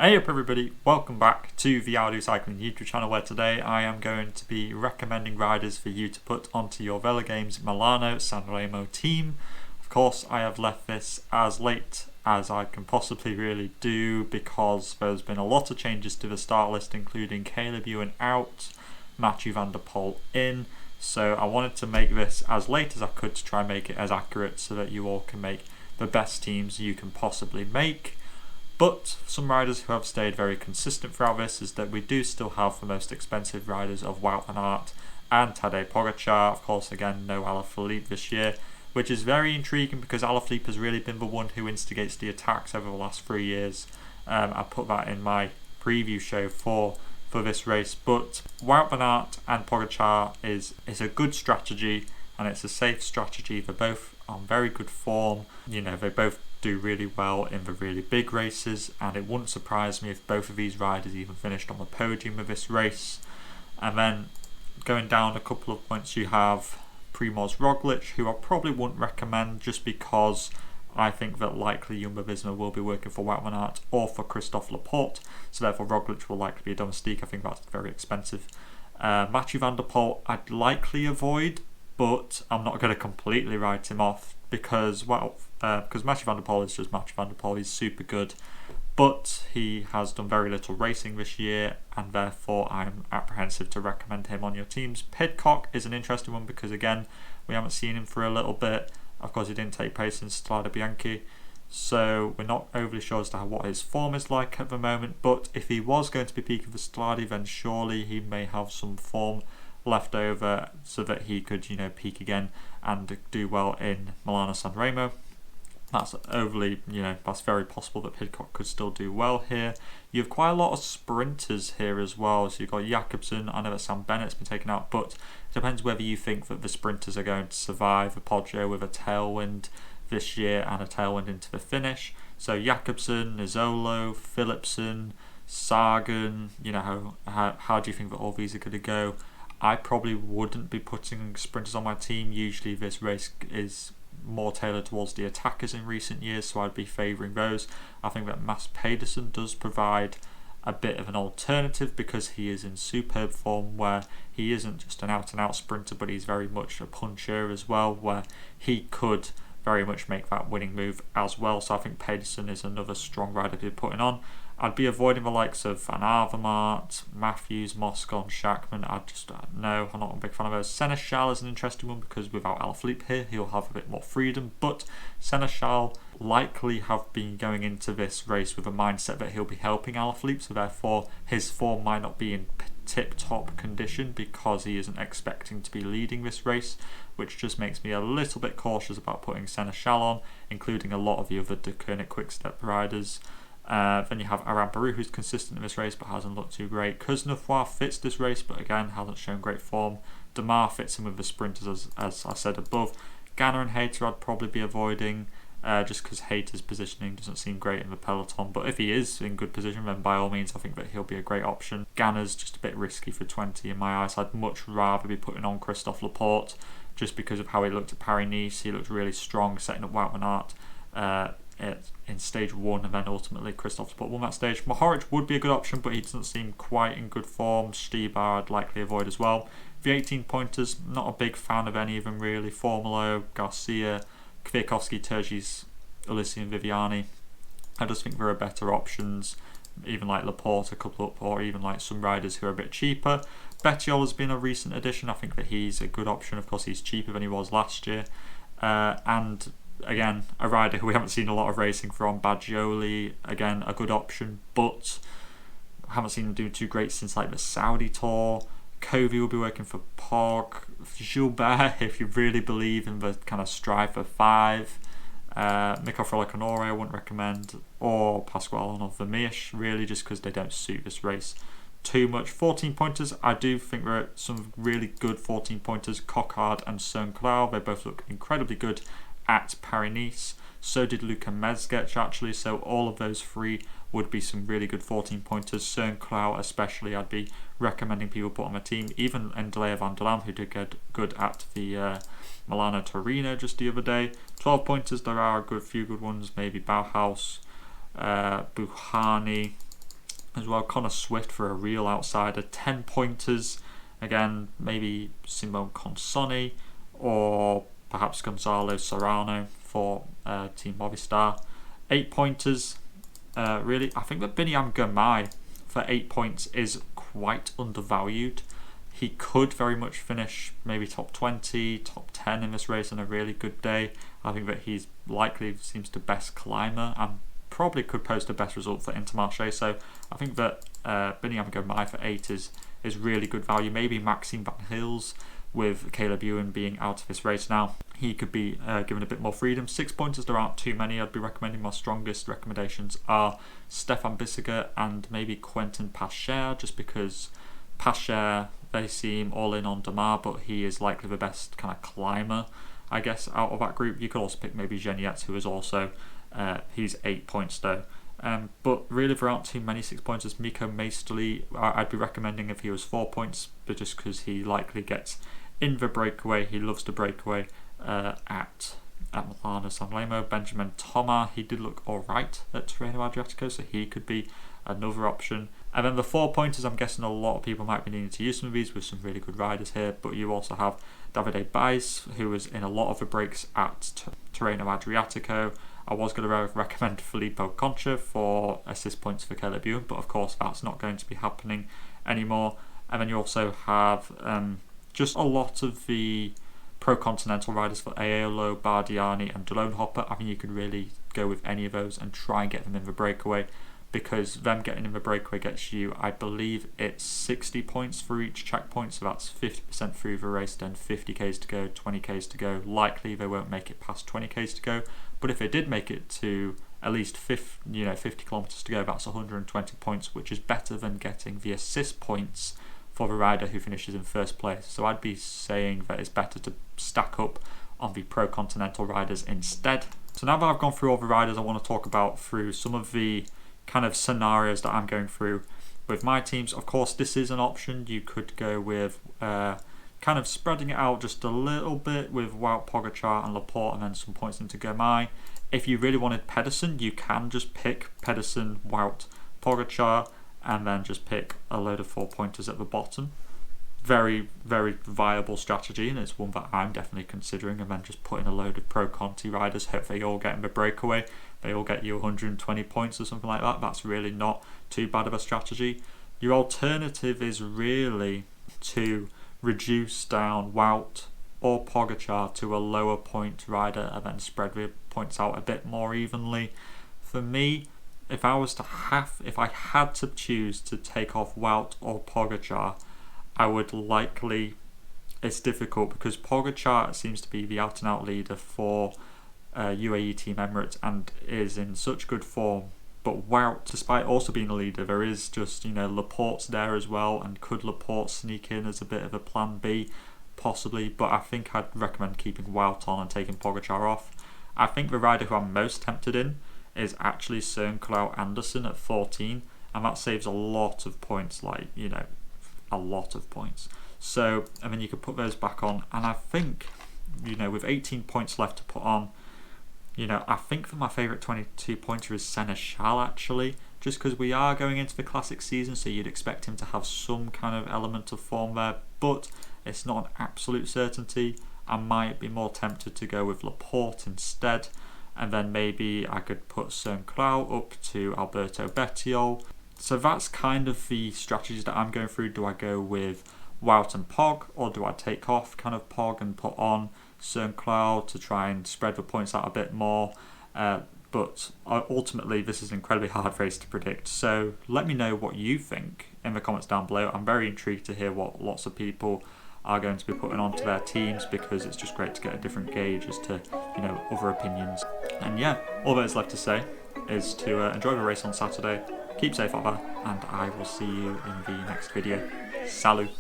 Hey up everybody, welcome back to the Outdo Cycling YouTube channel, where today I am going to be recommending riders for you to put onto your Velogames Milano Sanremo team. Of course, I have left this as late as I can possibly really do because there's been a lot of changes to the start list, including Caleb Ewan out, Mathieu van der Poel in, so I wanted to make this as late as I could to try and make it as accurate so that you all can make the best teams you can possibly make. But some riders who have stayed very consistent throughout this is that we do still have the most expensive riders of Wout and Aert and Tadej Pogacar. Of course, again, no Alaphilippe this year, which is very intriguing because Alaphilippe has really been the one who instigates the attacks over the last 3 years. I put that in my preview show for this race. But Wout van Aert and Pogacar is a good strategy, and it's a safe strategy. They're both on very good form. You know, they both do really well in the really big races, and it wouldn't surprise me if both of these riders even finished on the podium of this race. And then going down a couple of points, you have Primoz Roglic, who I probably wouldn't recommend just because I think that likely Jumbo-Visma will be working for Wout van Aert or for Christophe Laporte, so therefore Roglic will likely be a domestique. I think that's very expensive. Mathieu van der Poel I'd likely avoid, but I'm not going to completely write him off because Mathieu van der Poel is just Mathieu van der Poel. He's super good, but he has done very little racing this year, and therefore I'm apprehensive to recommend him on your teams. Pidcock is an interesting one because, again, we haven't seen him for a little bit. Of course, he didn't take place in Strade Bianche, so we're not overly sure as to what his form is like at the moment. But if he was going to be peaking for Strade, then surely he may have some form left over so that he could, peak again and do well in Milano Sanremo. That's that's very possible that Pidcock could still do well here. You have quite a lot of sprinters here as well. So you've got Jakobsen. I know that Sam Bennett's been taken out, but it depends whether you think that the sprinters are going to survive a Poggio with a tailwind this year and a tailwind into the finish. So Jakobsen, Nizzolo, Philipsen, Sagan, how do you think that all these are going to go? I probably wouldn't be putting sprinters on my team. Usually this race is more tailored towards the attackers in recent years, so I'd be favouring those. I think that Mads Pedersen does provide a bit of an alternative because he is in superb form, where he isn't just an out-and-out sprinter, but he's very much a puncher as well, where he could very much make that winning move as well. So I think Pedersen is another strong rider to be putting on. I'd be avoiding the likes of Van Avermaet, Matthews, Moscon, Shackman. I'm not a big fan of those. Seneschal is an interesting one because without Alaphilippe here, he'll have a bit more freedom. But Seneschal likely have been going into this race with a mindset that he'll be helping Alaphilippe, so therefore his form might not be in tip-top condition because he isn't expecting to be leading this race, which just makes me a little bit cautious about putting Seneschal on, including a lot of the other De Koenig Quick-Step riders. Then you have Aran Baru, who's consistent in this race but hasn't looked too great. Cosnefroy fits this race but again hasn't shown great form. Demar fits in with the sprinters as I said above. Ganna and Hayter I'd probably be avoiding just because Hayter's positioning doesn't seem great in the peloton, but if he is in good position then by all means I think that he'll be a great option. Ganna's just a bit risky for 20 in my eyes. I'd much rather be putting on Christophe Laporte just because of how he looked at Paris-Nice. He looked really strong setting up Wout van Aert in stage 1, and then ultimately Christophe Laporte won that stage. Mohoric would be a good option, but he doesn't seem quite in good form. Stibar I'd likely avoid as well. The 18 pointers, not a big fan of any of them really. Formolo, Garcia, Kwiatkowski, Turgis, Ulissi and Viviani. I just think there are better options, even like Laporte, a couple up, or even like some riders who are a bit cheaper. Bettiol has been a recent addition. I think that he's a good option. Of course, he's cheaper than he was last year. And again, a rider who we haven't seen a lot of racing from, Baggioli, again, a good option, but haven't seen him do too great since like the Saudi Tour. Covey will be working for Pog. Gilbert, if you really believe in the kind of strive for 5. Mikko Frolicanore I wouldn't recommend, or Pasquale or Vermeersch, really, just because they don't suit this race too much. 14 pointers, I do think there are some really good 14 pointers. Coquard and Cernclau, they both look incredibly good at Paris-Nice. So did Luka Mezgec actually, so all of those 3 would be some really good 14 pointers. Cernclau especially I'd be recommending people put on my team. Even Endelea van der Lam, who did get good at the Milano Torino just the other day. 12 pointers, there are a few good ones, maybe Bauhaus, Buhani, as well. Connor Swift for a real outsider, 10 pointers. Again, maybe Simone Consonni or perhaps Gonzalo Serrano for Team Movistar. 8 pointers. Really, I think that Binyam Girmay for 8 points is quite undervalued. He could very much finish maybe top 20, top 10 in this race on a really good day. I think that he's likely seems the best climber and probably could post a best result for Intermarché. So I think that Binyam Girmay for 8 is really good value. Maybe Maxime Van Hils with Caleb Ewan being out of this race now. He could be given a bit more freedom. 6 pointers, there aren't too many. I'd be recommending my strongest recommendations are Stefan Bissiger and maybe Quentin Pacher, just because Pacher, they seem all in on Damar, but he is likely the best kind of climber, I guess, out of that group. You could also pick maybe Geniette, who is also, he's 8 points though. But really there aren't too many 6 pointers. Miko Maestri, I'd be recommending if he was 4 points, but just because he likely gets in the breakaway. He loves to breakaway at Milano Sanremo. Benjamin Thomas, he did look alright at Tirreno Adriatico, so he could be another option. And then the 4 pointers, I'm guessing a lot of people might be needing to use some of these with some really good riders here, but you also have Davide Baez, who was in a lot of the breaks at Tirreno Adriatico. I was going to recommend Filippo Concha for assist points for Caleb Ewan, but of course that's not going to be happening anymore. And then you also have just a lot of the pro-continental riders for Aiello, Bardiani and Delone Hopper. I mean, you could really go with any of those and try and get them in the breakaway, because them getting in the breakaway gets you, I believe it's 60 points for each checkpoint, so that's 50% through the race, then 50k's to go, 20k's to go. Likely they won't make it past 20k's to go, but if they did make it to at least 50 kilometers to go, that's 120 points, which is better than getting the assist points for the rider who finishes in first place. So I'd be saying that it's better to stack up on the pro-continental riders instead. So now that I've gone through all the riders, I want to talk about through some of the kind of scenarios that I'm going through with my teams. Of course, this is an option. You could go with kind of spreading it out just a little bit with Wout, Pogacar and Laporte, and then some points into Girmay. If you really wanted Pedersen, you can just pick Pedersen, Wout, Pogacar, and then just pick a load of 4 pointers at the bottom. Very, very viable strategy, and it's one that I'm definitely considering. And then just putting a load of pro-Conti riders, hope they all get in the breakaway, they all get you 120 points or something like that. That's really not too bad of a strategy. Your alternative is really to reduce down Wout or Pogacar to a lower point rider and then spread the points out a bit more evenly. For me, if I had to choose to take off Wout or Pogacar, I would likely, it's difficult because Pogacar seems to be the out and out leader for UAE Team Emirates and is in such good form. But Wout, despite also being a leader, there is just, Laporte's there as well, and could Laporte sneak in as a bit of a plan B? Possibly, but I think I'd recommend keeping Wout on and taking Pogacar off. I think the rider who I'm most tempted in is actually Søren Kragh Andersen at 14, and that saves a lot of points, a lot of points. So, and then you could put those back on, and I think, with 18 points left to put on, I think that my favourite 22 pointer is Seneschal actually, just because we are going into the classic season, so you'd expect him to have some kind of element of form there, but it's not an absolute certainty. I might be more tempted to go with Laporte instead, and then maybe I could put Søren Kragh up to Alberto Bettiol. So that's kind of the strategies that I'm going through. Do I go with Wout and Pog, or do I take off kind of Pog and put on Søren Kragh to try and spread the points out a bit more? But ultimately, this is an incredibly hard race to predict. So let me know what you think in the comments down below. I'm very intrigued to hear what lots of people are going to be putting onto their teams, because it's just great to get a different gauge as to other opinions. And yeah, all that is left to say is to enjoy the race on Saturday, keep safe out there, and I will see you in the next video. Salut!